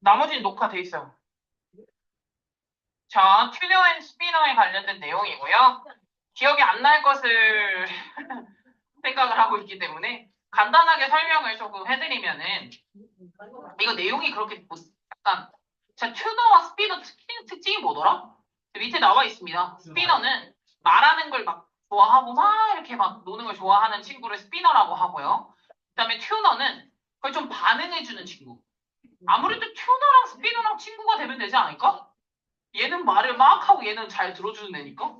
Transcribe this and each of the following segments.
나머지는 녹화돼 있어요. 자, 튜너 앤 스피너에 관련된 내용이고요. 기억이 안 날 것을 생각을 하고 있기 때문에 간단하게 설명을 조금 해드리면은 이거 내용이 그렇게 약간 자, 튜너와 스피너 특징이 뭐더라? 밑에 나와 있습니다. 스피너는 말하는 걸 막 좋아하고 막 이렇게 막 노는 걸 좋아하는 친구를 스피너라고 하고요. 그다음에 튜너는 그걸 좀 반응해주는 친구. 아무래도 튜너랑 스피너랑 친구가 되면 되지 않을까? 얘는 말을 막 하고 얘는 잘 들어주는 애니까.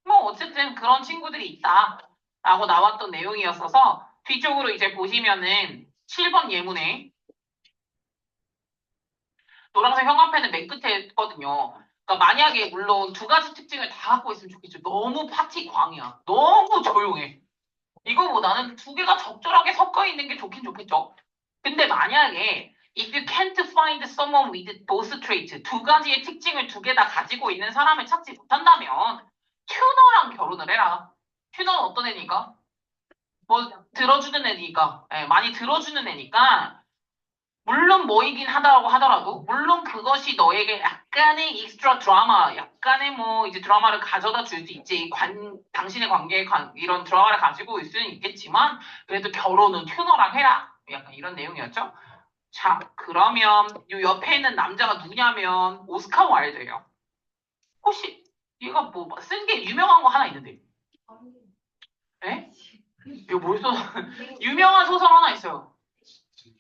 뭐 어쨌든 그런 친구들이 있다라고 나왔던 내용이었어서 뒤쪽으로 이제 보시면은 7번 예문에 노란색 형광펜은 맨 끝에 있거든요. 그러니까 만약에 물론 두 가지 특징을 다 갖고 있으면 좋겠죠. 너무 파티 광이야. 너무 조용해. 이거보다는 두 개가 적절하게 섞여 있는 게 좋긴 좋겠죠. 근데 만약에 if you can't find someone with both traits, 두 가지의 특징을 두 개 다 가지고 있는 사람을 찾지 못한다면 튜너랑 결혼을 해라. 튜너는 어떤 애니까? 뭐 들어주는 애니까, 많이 들어주는 애니까 물론 뭐이긴 하다고 하더라도 물론 그것이 너에게 약간의 익스트라 드라마, 약간의 뭐 이제 드라마를 가져다 줄 수 있지. 당신의 관계에 이런 드라마를 가지고 있을 수는 있겠지만 그래도 결혼은 튜너랑 해라. 약간 이런 내용이었죠. 자, 그러면 이 옆에 있는 남자가 누구냐면 오스카 와일드예요. 혹시 얘가 뭐 쓴 게 유명한 거 하나 있는데? 에? 이거 뭘 써? 유명한 소설 하나 있어요.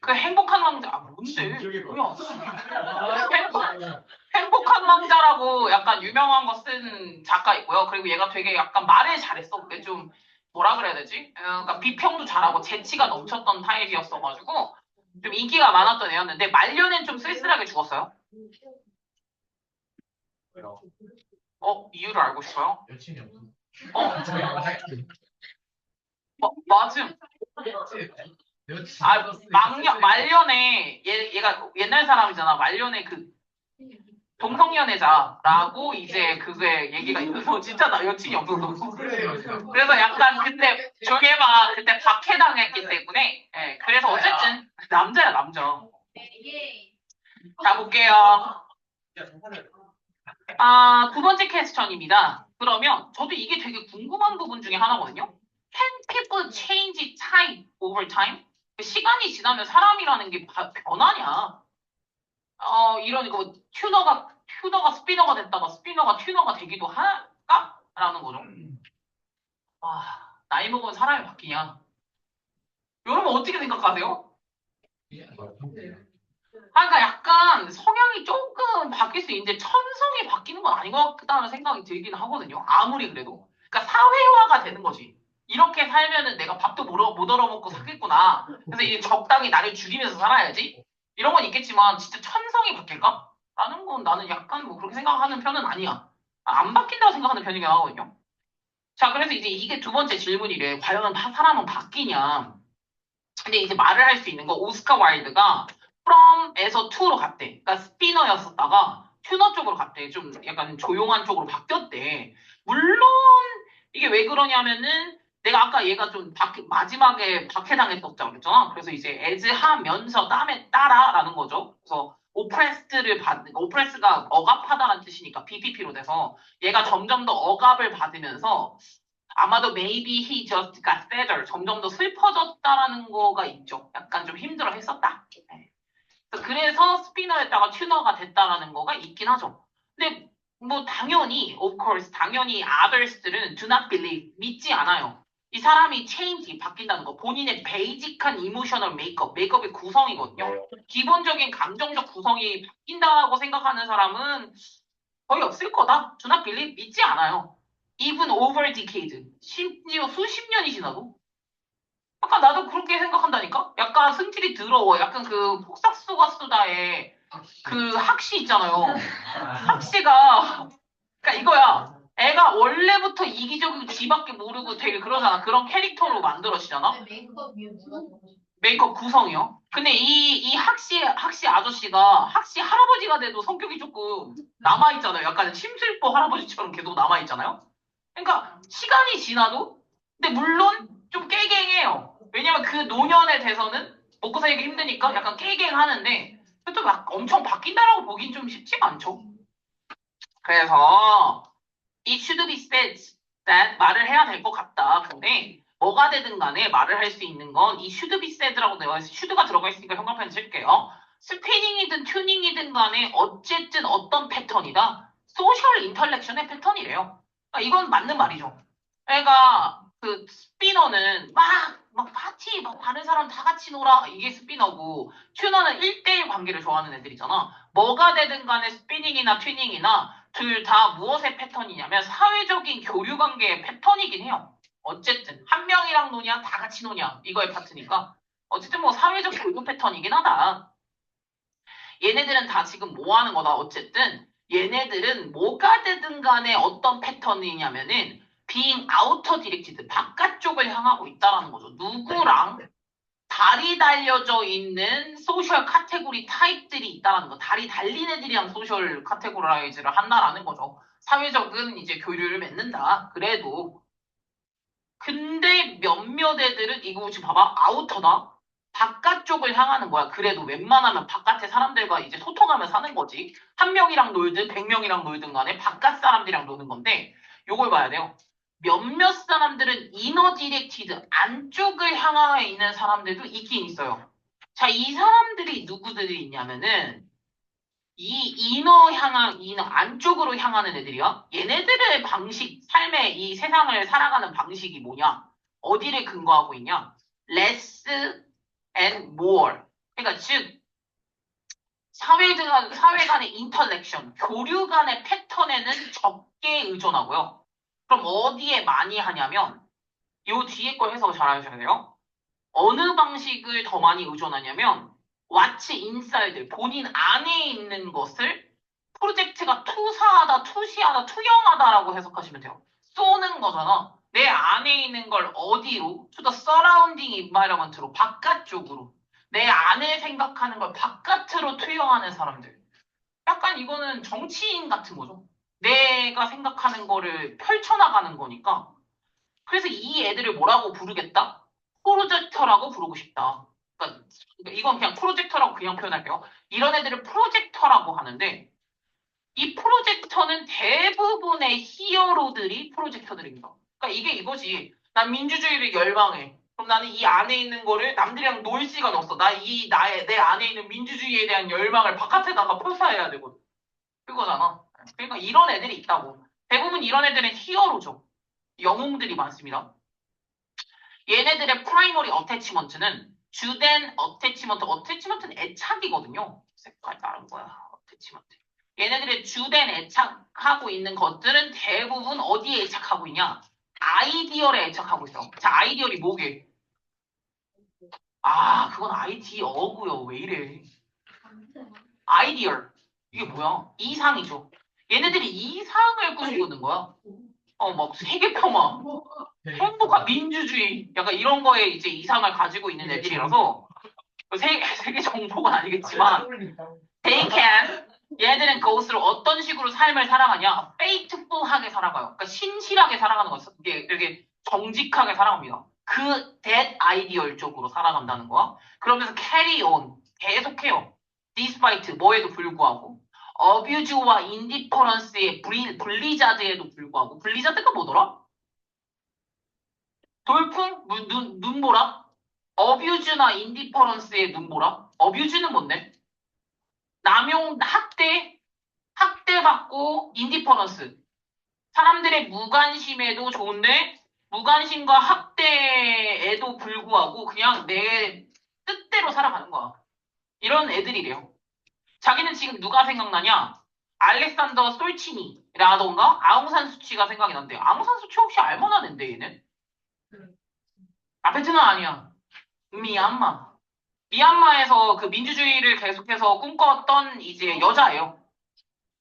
그 행복한 왕자, 뭔데? 뭐야? 행복한 왕자라고 약간 유명한 거 쓴 작가 있고요. 그리고 얘가 되게 약간 말을 잘했어. 그게 좀 뭐라 그래야 되지? 그러니까 비평도 잘하고 재치가 넘쳤던 타입이었어가지고 좀 인기가 많았던 애였는데 말년엔 좀 쓸쓸하게 죽었어요. 이유를 알고 싶어요? 여친이 없어. 맞음. 말년에 얘가 옛날 사람이잖아. 말년에 그 동성연애자라고 이제 그게 얘기가 있어서 진짜 나 여친이 없어서 그래서 약간 그때 조개가 그때 박해당했기 때문에 그래서 어쨌든 남자야 남자. 자 볼게요. 두 번째 퀘스천입니다. 그러면 저도 이게 되게 궁금한 부분 중에 하나거든요. Can people change time over time? 시간이 지나면 사람이라는 게 변하냐? 이런 거 튜너가 스피너가 됐다가 스피너가 튜너가 되기도 할까? 라는 거죠. 나이 먹으면 사람이 바뀌냐? 여러분 어떻게 생각하세요? 그러니까 약간 성향이 조금 바뀔 수 있는데 천성이 바뀌는 건 아닌 것 같다는 생각이 들긴 하거든요. 아무리 그래도. 그러니까 사회화가 되는 거지. 이렇게 살면은 내가 밥도 못 얻어먹고 살겠구나. 그래서 이제 적당히 나를 줄이면서 살아야지. 이런 건 있겠지만 진짜 천성이 바뀔까? 라는 건 나는 약간 뭐 그렇게 생각하는 편은 아니야. 안 바뀐다고 생각하는 편이긴 하거든요. 자, 그래서 이제 이게 두 번째 질문이래. 과연 사람은 바뀌냐? 근데 이제 말을 할 수 있는 거 오스카 와일드가 from에서 to로 갔대. 그러니까 스피너였었다가 튜너 쪽으로 갔대. 좀 약간 조용한 쪽으로 바뀌었대. 물론 이게 왜 그러냐면은 내가 아까 얘가 좀 마지막에 박해당했었죠. 그랬잖아. 그래서 이제 as 하면서 따라라는 거죠. 그래서 오프레스가 억압하다라는 뜻이니까 BPP로 돼서 얘가 점점 더 억압을 받으면서 아마도 maybe he just got sadder. 점점 더 슬퍼졌다라는 거가 있죠. 약간 좀 힘들어 했었다. 네. 그래서 스피너였다가 튜너가 됐다라는 거가 있긴 하죠. 근데 뭐 당연히, of course, 당연히 others들은 do not believe, 믿지 않아요. 이 사람이 change, 바뀐다는 거. 본인의 베이직한 이모셔널 메이크업의 구성이거든요. 기본적인 감정적 구성이 바뀐다고 생각하는 사람은 거의 없을 거다. do not believe, 믿지 않아요. even over decade. 심지어 수십 년이 지나도. 약간 나도 그렇게 생각한다니까? 약간 승질이 더러워. 약간 그 폭삭소가 수다에 그 학시 있잖아요. 학시가, 그러니까 이거야. 애가 원래부터 이기적이고 지밖에 모르고 되게 그러잖아. 그런 캐릭터로 만들어지잖아. 메이크업 구성이요. 근데 이 학시 아저씨가 학시 할아버지가 돼도 성격이 조금 남아있잖아요. 약간 심술보 할아버지처럼 계속 남아있잖아요. 그러니까 시간이 지나도 근데 물론 좀 깨갱해요. 왜냐면 그 노년에 돼서는 먹고 살기 힘드니까 약간 깨갱하는데 또 막 엄청 바뀐다라고 보긴 좀 쉽지가 않죠. 그래서 it should be said that 말을 해야 될 것 같다. 근데 뭐가 되든 간에 말을 할 수 있는 건 이 should be said라고 되어 있어. should가 들어가 있으니까 형광펜 칠게요. 스피닝이든 튜닝이든 간에 어쨌든 어떤 패턴이다. 소셜 인터랙션의 패턴이래요. 그러니까 이건 맞는 말이죠. 그러니까 그 스피너는 막 파티, 막 다른 사람 다 같이 놀아. 이게 스피너고 튜너는 1대1 관계를 좋아하는 애들이잖아. 뭐가 되든 간에 스피닝이나 튜닝이나 둘 다 무엇의 패턴이냐면 사회적인 교류 관계의 패턴이긴 해요. 어쨌든 한 명이랑 노냐 다 같이 노냐 이거의 파트니까 어쨌든 뭐 사회적 교류 패턴이긴 하다. 얘네들은 다 지금 뭐 하는 거다. 어쨌든 얘네들은 뭐가 되든 간에 어떤 패턴이냐면은 being outer directed 바깥쪽을 향하고 있다라는 거죠. 누구랑 다리 달려져 있는 소셜 카테고리 타입들이 있다는 거. 다리 달린 애들이랑 소셜 카테고라이즈를 한다라는 거죠. 사회적인 이제 교류를 맺는다. 그래도. 근데 몇몇 애들은 이거 지금 봐봐. 아우터다. 바깥쪽을 향하는 거야. 그래도 웬만하면 바깥에 사람들과 이제 소통하며 사는 거지. 한 명이랑 놀든 100명이랑 놀든 간에 바깥 사람들이랑 노는 건데 요걸 봐야 돼요. 몇몇 사람들은 이너 디렉티드 안쪽을 향해 있는 사람들도 있긴 있어요. 자, 이 사람들이 누구들이 있냐면은 이 이너 안쪽으로 향하는 애들이야. 얘네들의 방식, 삶의 이 세상을 살아가는 방식이 뭐냐? 어디를 근거하고 있냐? less and more. 그러니까 즉 사회 간의 인터랙션, 교류 간의 패턴에는 적게 의존하고요. 그럼 어디에 많이 하냐면 요 뒤에 거 해석 잘 하셔야 돼요. 어느 방식을 더 많이 의존하냐면 what's inside, 본인 안에 있는 것을 프로젝트가 투사하다, 투시하다, 투영하다라고 해석하시면 돼요. 쏘는 거잖아. 내 안에 있는 걸 어디로? to the surrounding environment로, 바깥쪽으로. 내 안에 생각하는 걸 바깥으로 투영하는 사람들. 약간 이거는 정치인 같은 거죠. 내가 생각하는 거를 펼쳐나가는 거니까. 그래서 이 애들을 뭐라고 부르겠다? 프로젝터라고 부르고 싶다. 그러니까 이건 그냥 프로젝터라고 그냥 표현할게요. 이런 애들을 프로젝터라고 하는데 이 프로젝터는 대부분의 히어로들이 프로젝터들입니다. 그러니까 이게 이거지. 난 민주주의를 열망해. 그럼 나는 이 안에 있는 거를 남들이랑 놀 시간 없어. 내 안에 있는 민주주의에 대한 열망을 바깥에다가 표사해야 되거든. 그거잖아. 그러니까 이런 애들이 있다고. 대부분 이런 애들은 히어로죠. 영웅들이 많습니다. 얘네들의 프라이머리 어태치먼트는 주된 어태치먼트는 애착이거든요. 색깔 다른 거야. 어태치먼트. 얘네들의 주된 애착하고 있는 것들은 대부분 어디에 애착하고 있냐? 아이디얼에 애착하고 있어. 자, 아이디얼이 뭐게? 아, 그건 아이디어고요. 왜 이래? 아이디얼. 이게 뭐야? 이상이죠. 얘네들이 이상을 꾸리고 있는 거야. 막 세계평화, 행복한 민주주의, 약간 이런 거에 이제 이상을 가지고 있는 애들이라서 세계 정복은 아니겠지만 they can 얘네들은 그것으로 어떤 식으로 삶을 살아가냐? faithful하게 살아가요. 그러니까 신실하게 살아가는 거죠. 이게 정직하게 살아갑니다. 그 that ideal 쪽으로 살아간다는 거야. 그러면서 carry on 계속해요. despite 뭐에도 불구하고 어뷰즈와 인디퍼런스의 블리자드에도 불구하고 블리자드가 뭐더라? 돌풍? 눈보라? 어뷰즈나 인디퍼런스의 눈보라? 어뷰즈는 뭔데? 학대받고 인디퍼런스. 사람들의 무관심에도 좋은데, 무관심과 학대에도 불구하고 그냥 내 뜻대로 살아가는 거야. 이런 애들이래요. 자기는 지금 누가 생각나냐? 알렉산더 솔치니라던가 아웅산 수치가 생각이 난대요. 아웅산 수치 혹시 알만한 앤데 얘는? 베트남 아니야. 미얀마. 미얀마에서 그 민주주의를 계속해서 꿈꿨던 이제 여자예요.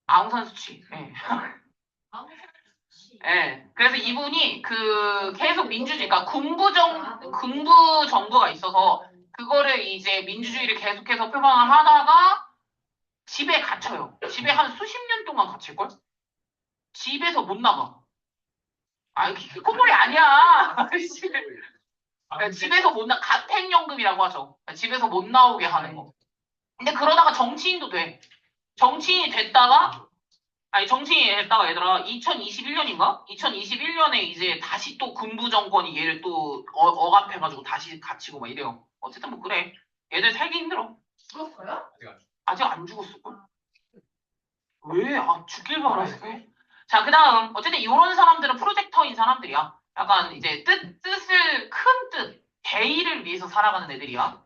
아웅산 수치. 예. 예. 그래서 이분이 그 계속 민주주의, 그러니까 군부 정부가 있어서 그거를 이제 민주주의를 계속해서 표방을 하다가 집에 갇혀요. 집에 한 수십 년 동안 갇힐걸? 집에서 못 나가. 아, 이게 콧물이 아니야. 집에서 가택연금이라고 하죠. 집에서 못 나오게 하는 거. 근데 그러다가 정치인도 돼. 정치인이 됐다가 얘들아 2021년인가? 2021년에 이제 다시 또 군부 정권이 얘를 또 억압해가지고 다시 갇히고 막 이래요. 어쨌든 뭐 그래. 얘들 살기 힘들어. 죽었어요? 아직 안 죽었을걸? 왜? 아, 죽길 바랐어. 자, 그 다음. 어쨌든 이런 사람들은 프로젝터인 사람들이야. 약간 이제 큰 뜻, 대의를 위해서 살아가는 애들이야.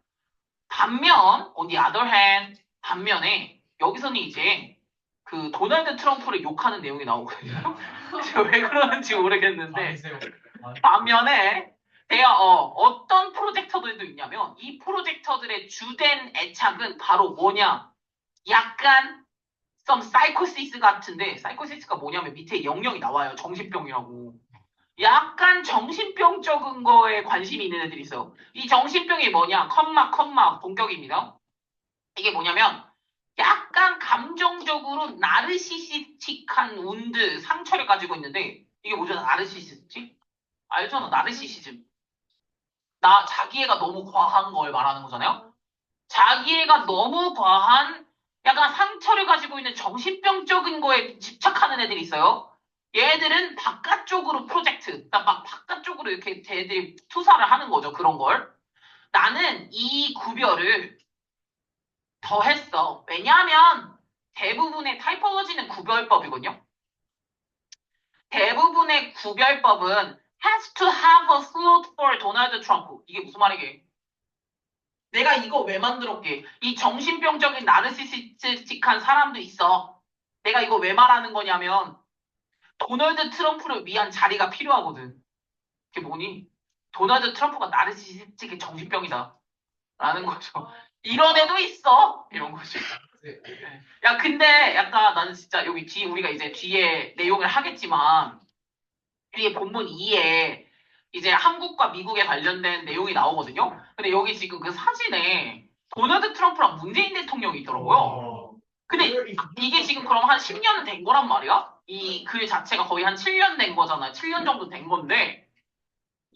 반면, on the other hand, 반면에, 여기서는 이제 그 도널드 트럼프를 욕하는 내용이 나오거든요. 왜 그러는지 모르겠는데. 반면에, 어떤 프로젝터들도 있냐면, 이 프로젝터들의 주된 애착은 바로 뭐냐? 약간 some psychosis 같은데, psychosis가 뭐냐면 밑에 영역이 나와요. 정신병이라고. 약간 정신병적인 거에 관심이 있는 애들이 있어요. 이 정신병이 뭐냐? 컴마, 본격입니다. 이게 뭐냐면, 약간 감정적으로 나르시시틱한 운드, 상처를 가지고 있는데, 이게 뭐죠? 나르시시틱? 알잖아, 나르시시즘. 자기애가 너무 과한 걸 말하는 거잖아요? 자기애가 너무 과한 약간 상처를 가지고 있는 정신병적인 거에 집착하는 애들이 있어요. 얘들은 바깥쪽으로 프로젝트, 막 바깥쪽으로 이렇게 쟤들이 투사를 하는 거죠. 그런 걸. 나는 이 구별을 더 했어. 왜냐하면 대부분의 타이포로지는 구별법이거든요. 대부분의 구별법은 has to have a slot for Donald Trump. 이게 무슨 말이게? 내가 이거 왜 만들었게? 이 정신병적인 나르시시스틱한 사람도 있어. 내가 이거 왜 말하는 거냐면 도널드 트럼프를 위한 자리가 필요하거든. 그게 뭐니? 도널드 트럼프가 나르시시스틱의 정신병이다. 라는 거죠. 이런 애도 있어. 이런 거죠. 야, 근데 약간 나는 진짜 여기 우리가 이제 뒤에 내용을 하겠지만 뒤에 본문 2에 이제 한국과 미국에 관련된 내용이 나오거든요. 근데 여기 지금 그 사진에 도널드 트럼프랑 문재인 대통령이 있더라고요. 근데 이게 지금 그럼 한 10년은 된 거란 말이야? 이 글 자체가 거의 한 7년 된 거잖아. 7년 정도 된 건데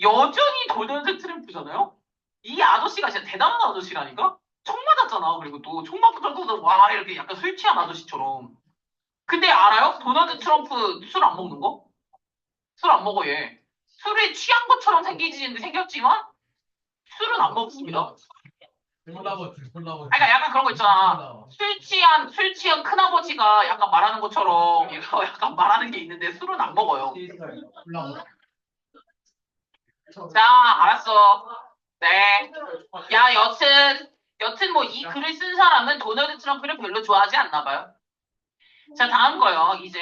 여전히 도널드 트럼프잖아요? 이 아저씨가 진짜 대단한 아저씨라니까? 총 맞았잖아. 그리고 또 총 맞고서도 와 이렇게 약간 술 취한 아저씨처럼. 근데 알아요? 도널드 트럼프 술 안 먹는 거? 술 안 먹어 얘. 술에 취한 것처럼 생겼지만 술은 안 먹습니다. 그러니까 약간 그런 거 있잖아. 술 취한 큰아버지가 약간 말하는 것처럼 얘가 약간 말하는 게 있는데 술은 안 먹어요. 자, 알았어. 네. 야, 여튼 뭐 이 글을 쓴 사람은 도널드 트럼프를 별로 좋아하지 않나 봐요. 자, 다음 거요. 이제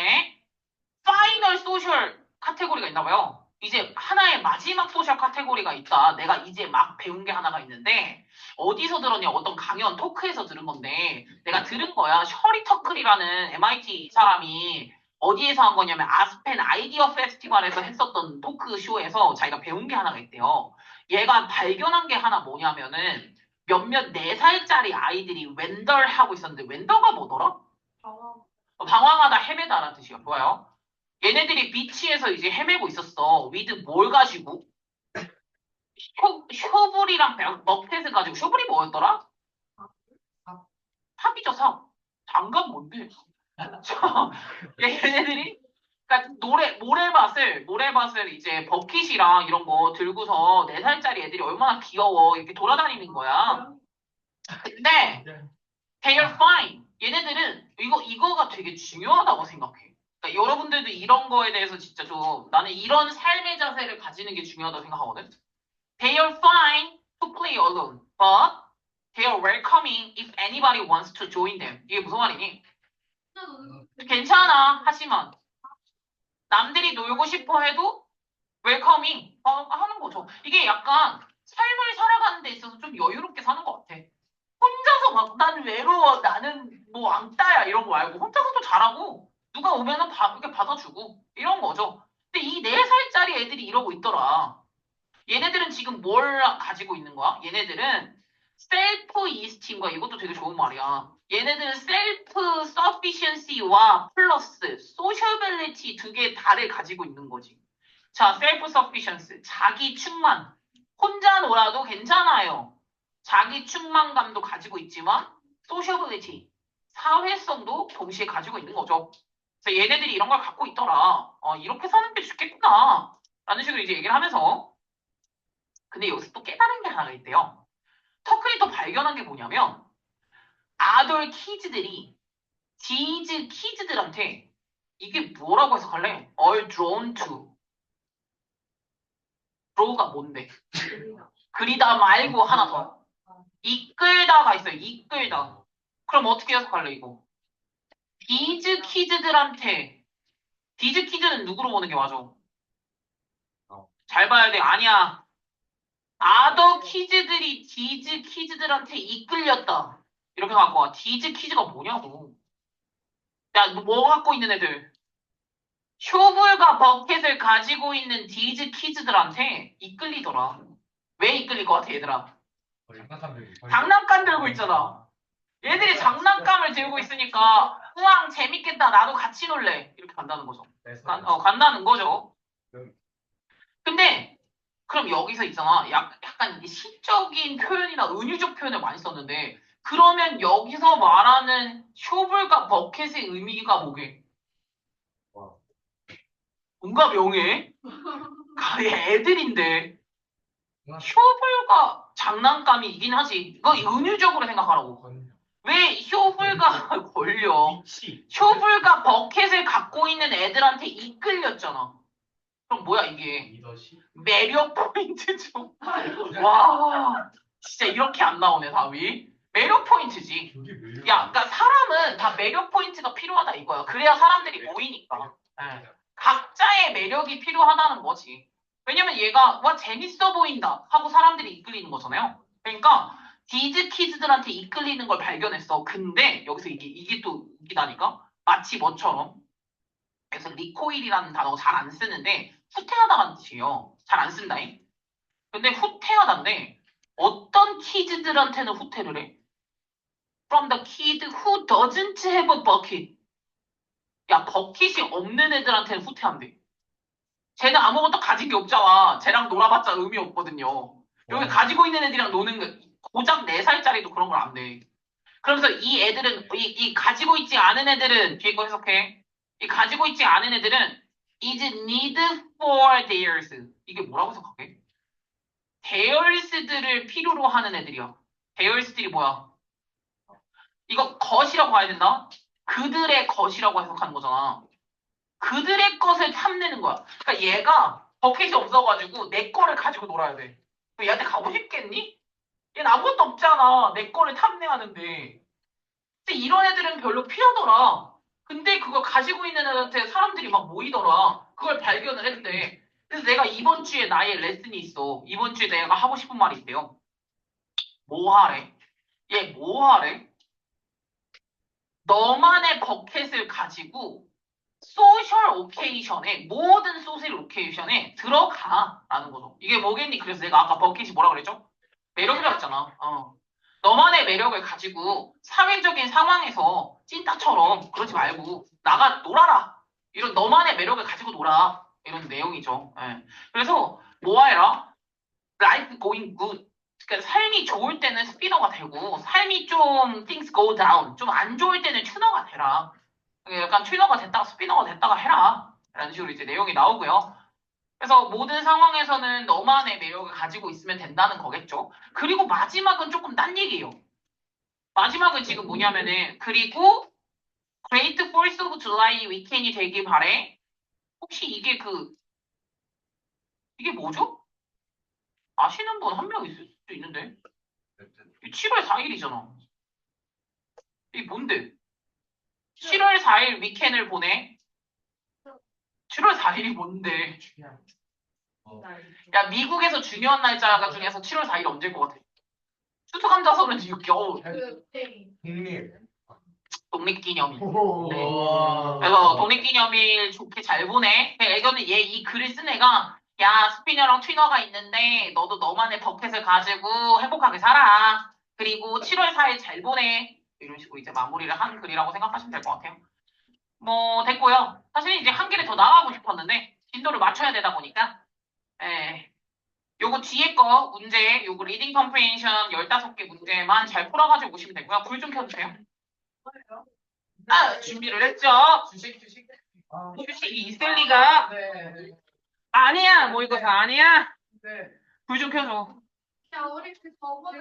파이널 소셜 카테고리가 있나 봐요. 이제 하나의 마지막 소셜 카테고리가 있다. 내가 이제 막 배운 게 하나가 있는데 어디서 들었냐? 어떤 강연 토크에서 들은 건데 내가 들은 거야. 셔리 터클이라는 MIT 사람이 어디에서 한 거냐면 아스펜 아이디어 페스티벌에서 했었던 토크쇼에서 자기가 배운 게 하나가 있대요. 얘가 발견한 게 하나 뭐냐면은 몇몇 4살짜리 아이들이 웬덜 하고 있었는데 웬더가 뭐더라? 방황하다 헤매다라는 뜻이요. 좋아요. 얘네들이 비치에서 이제 헤매고 있었어. 위드 뭘 가지고? 쇼불이랑 먹텟을 가지고. 쇼불이 뭐였더라? 삽이죠, 삽. 장갑 뭔데? 자, 얘네들이 그러니까 모래밭을 이제 버킷이랑 이런 거 들고서 4살짜리 애들이 얼마나 귀여워 이렇게 돌아다니는 거야. 근데 they are fine. 얘네들은 이거가 되게 중요하다고 생각해. 그러니까 여러분들도 이런 거에 대해서 진짜 좀 나는 이런 삶의 자세를 가지는 게 중요하다고 생각하거든. They are fine to play alone, but they are welcoming if anybody wants to join them. 이게 무슨 말이니? 괜찮아, 하지만 남들이 놀고 싶어 해도 웰커밍 하는 거죠. 이게 약간 삶을 살아가는 데 있어서 좀 여유롭게 사는 것 같아. 혼자서 막 난 외로워, 나는 뭐 왕따야 이런 거 말고 혼자서도 잘하고 누가 오면은 이렇게 받아주고 이런 거죠. 근데 이 4살짜리 애들이 이러고 있더라. 얘네들은 지금 뭘 가지고 있는 거야? 얘네들은 셀프 이스팀과 이것도 되게 좋은 말이야. 얘네들은 셀프 서피션시와 플러스 소셜빌리티 2개 다를 가지고 있는 거지. 자, 셀프 서피션스 자기 충만, 혼자 놀아도 괜찮아요. 자기 충만감도 가지고 있지만 소셔빌리티, 사회성도 동시에 가지고 있는 거죠. 그래서 얘네들이 이런 걸 갖고 있더라. 이렇게 사는 게 좋겠구나. 라는 식으로 이제 얘기를 하면서 근데 여기서 또 깨달은 게 하나가 있대요. 터클이 또 발견한 게 뭐냐면 아돌 키즈들이 디즈 키즈들한테 이게 뭐라고 해석할래? All drawn to. draw가 뭔데? 그리다 말고 하나 더. 이끌다가 있어요. 이끌다. 그럼 어떻게 해석할래 이거? 디즈 키즈들한테 디즈 키즈는 누구로 보는 게 맞아? 잘 봐야 돼. 아니야. 아더 키즈들이 디즈 키즈들한테 이끌렸다. 이렇게 갖고 와. 디즈 키즈가 뭐냐고. 야, 너 뭐 갖고 있는 애들? 쇼불과 버켓을 가지고 있는 디즈 키즈들한테 이끌리더라. 왜 이끌릴 것 같아, 얘들아? 장난감 들고 있잖아. 얘들이 장난감을 들고 있으니까, 우왕, 재밌겠다. 나도 같이 놀래. 이렇게 간다는 거죠. 간다는 거죠. 근데, 그럼 여기서 있잖아. 약간 이게 시적인 표현이나 은유적 표현을 많이 썼는데, 그러면 여기서 말하는 쇼불과 버켓의 의미가 뭐게? 뭔가 명예? 애들인데. 쇼불과 장난감이긴 하지. 이거 은유적으로 생각하라고. 왜 쇼불과 걸려? 쇼불과 버켓을 갖고 있는 애들한테 이끌렸잖아. 그럼 뭐야 이게? 매력 포인트죠. 와, 진짜 이렇게 안 나오네 답이. 매력 포인트지. 야, 그러니까 사람은 다 매력 포인트가 필요하다 이거야. 그래야 사람들이 모이니까. 예. 각자의 매력이 필요하다는 거지. 왜냐면 얘가 와 재밌어 보인다 하고 사람들이 이끌리는 거잖아요. 그러니까 디즈 키즈들한테 이끌리는 걸 발견했어. 근데 여기서 이게 또 웃기다니까. 마치 뭐처럼. 그래서 리코일이라는 단어 잘 안 쓰는데 후퇴하다라는 뜻이에요. 잘 안 쓴다잉. 근데 후퇴하다인데 어떤 키즈들한테는 후퇴를 해? From the kid who doesn't have a bucket. 야, 버킷이 없는 애들한테는 후퇴한대. 쟤는 아무것도 가진 게 없잖아. 쟤랑 놀아봤자 의미 없거든요. 여기 가지고 있는 애들이랑 노는 거, 고작 4살짜리도 그런 걸 안 돼. 그러면서 이 애들은, 이 가지고 있지 않은 애들은, 뒤에 거 해석해. 이 가지고 있지 않은 애들은 is need for theirs. 이게 뭐라고 해석할게? theirs들을 필요로 하는 애들이야. theirs들이 뭐야? 이거 것이라고 봐야 된다? 그들의 것이라고 해석하는 거잖아. 그들의 것을 탐내는 거야. 그러니까 얘가 버킷이 없어가지고 내 거를 가지고 놀아야 돼. 얘한테 가고 싶겠니? 얘는 아무것도 없잖아. 내 거를 탐내하는데. 근데 이런 애들은 별로 피하더라. 근데 그걸 가지고 있는 애한테 사람들이 막 모이더라. 그걸 발견을 했대. 그래서 내가 이번 주에 나의 레슨이 있어. 이번 주에 내가 하고 싶은 말이 있대요. 뭐 하래? 얘 뭐 하래? 너만의 버켓을 가지고 소셜 오케이션에 모든 소셜 오케이션에 들어가라는 거죠. 이게 뭐겠니? 그래서 내가 아까 버킷이 뭐라 그랬죠? 매력이라고 했잖아. 너만의 매력을 가지고 사회적인 상황에서 찐따처럼 그러지 말고 나가 놀아라. 이런 너만의 매력을 가지고 놀아. 이런 내용이죠. 예. 그래서 뭐 해라? Life going good. 그러니까 삶이 좋을 때는 스피너가 되고 삶이 좀 things go down. 좀 안 좋을 때는 튜너가 되라. 약간 튜너가 됐다가 스피너가 됐다가 해라. 라는 식으로 이제 내용이 나오고요. 그래서 모든 상황에서는 너만의 매력을 가지고 있으면 된다는 거겠죠. 그리고 마지막은 조금 딴 얘기예요. 마지막은 지금 뭐냐면은 그리고 Great Force of July 위켄이 되길 바래. 혹시 이게 뭐죠? 아시는 분 한 명 있을 수도 있는데. 7월 4일이잖아. 이게 뭔데? 7월 4일 위켄을 보내. 7월 4일이 뭔데? 야, 미국에서 중요한 날짜가 중에서 7월 4일 언제일 것 같아? 추수감사절은 지금 겨우 독립. 독립기념일. 네. 우와. 그래서 독립기념일 좋게 잘 보내. 애교는 얘 이 글을 쓴 애가 야 스피너랑 튜너가 있는데 너도 너만의 버켓을 가지고 행복하게 살아. 그리고 7월 4일 잘 보내. 이런 식으로 이제 마무리를 한 글이라고 생각하시면 될 것 같아요. 뭐 됐고요. 사실 이제 한 길에 더 나가고 싶었는데 진도를 맞춰야 되다 보니까 예. 요거 뒤에 거 문제, 요거 리딩 컴프레hen션 15개 문제만 잘 풀어가지고 오시면 되고요. 불 좀 켜주세요. 준비를 했죠? 주식. 휴식이 있을 리가 네. 아니야. 뭐 이거 다 아니야. 네. 불 좀 켜줘. 야, 우리 그 저번에